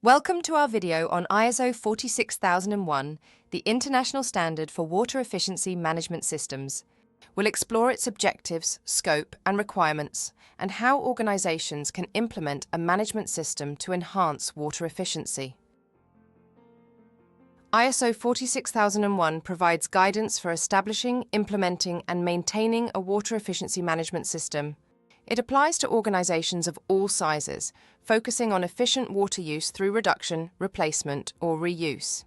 Welcome to our video on ISO 46001, the International Standard for Water Efficiency Management Systems. We'll explore its objectives, scope and requirements, and how organisations can implement a management system to enhance water efficiency. ISO 46001 provides guidance for establishing, implementing and maintaining a water efficiency management system. It applies to organisations of all sizes, focusing on efficient water use through reduction, replacement or reuse.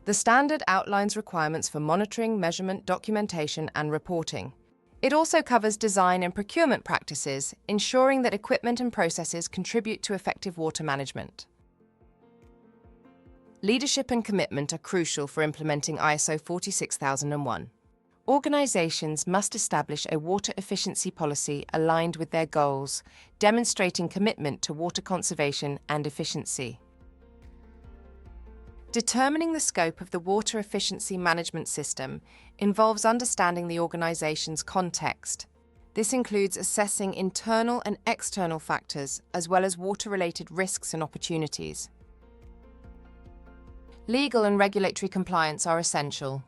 The standard outlines requirements for monitoring, measurement, documentation and reporting. It also covers design and procurement practices, ensuring that equipment and processes contribute to effective water management. Leadership and commitment are crucial for implementing ISO 46001. Organisations must establish a water efficiency policy aligned with their goals, demonstrating commitment to water conservation and efficiency. Determining the scope of the water efficiency management system involves understanding the organisation's context. This includes assessing internal and external factors, as well as water-related risks and opportunities. Legal and regulatory compliance are essential.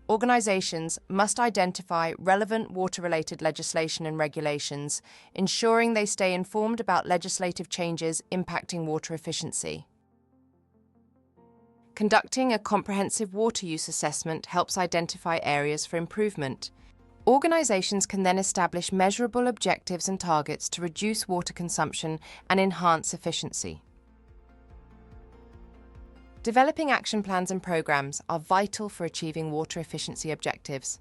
Organisations must identify relevant water-related legislation and regulations, ensuring they stay informed about legislative changes impacting water efficiency. Conducting a comprehensive water use assessment helps identify areas for improvement. Organisations can then establish measurable objectives and targets to reduce water consumption and enhance efficiency. Developing action plans and programs are vital for achieving water efficiency objectives.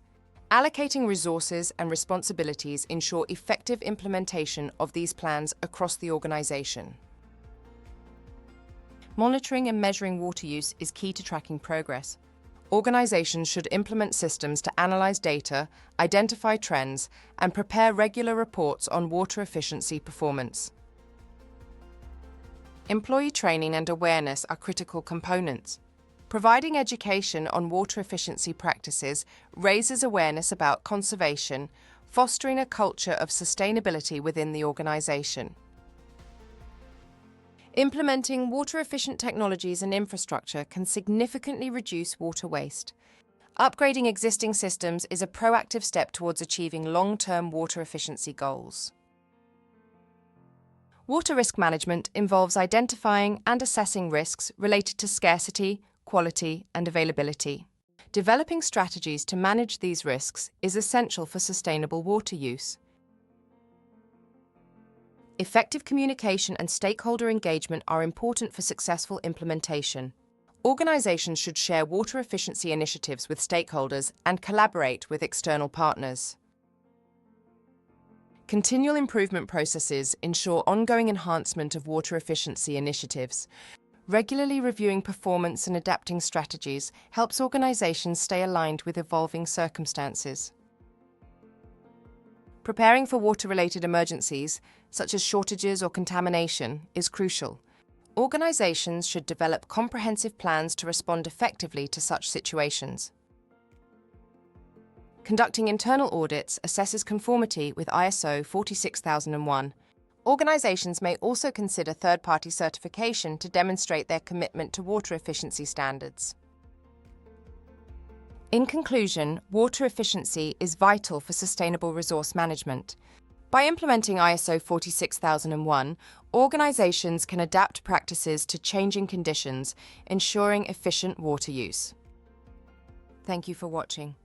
Allocating resources and responsibilities ensure effective implementation of these plans across the organisation. Monitoring and measuring water use is key to tracking progress. Organisations should implement systems to analyse data, identify trends, and prepare regular reports on water efficiency performance. Employee training and awareness are critical components. Providing education on water efficiency practices raises awareness about conservation, fostering a culture of sustainability within the organisation. Implementing water-efficient technologies and infrastructure can significantly reduce water waste. Upgrading existing systems is a proactive step towards achieving long-term water efficiency goals. Water risk management involves identifying and assessing risks related to scarcity, quality, and availability. Developing strategies to manage these risks is essential for sustainable water use. Effective communication and stakeholder engagement are important for successful implementation. Organisations should share water efficiency initiatives with stakeholders and collaborate with external partners. Continual improvement processes ensure ongoing enhancement of water efficiency initiatives. Regularly reviewing performance and adapting strategies helps organisations stay aligned with evolving circumstances. Preparing for water-related emergencies, such as shortages or contamination, is crucial. Organisations should develop comprehensive plans to respond effectively to such situations. Conducting internal audits assesses conformity with ISO 46001. Organisations may also consider third-party certification to demonstrate their commitment to water efficiency standards. In conclusion, water efficiency is vital for sustainable resource management. By implementing ISO 46001, organisations can adapt practices to changing conditions, ensuring efficient water use. Thank you for watching.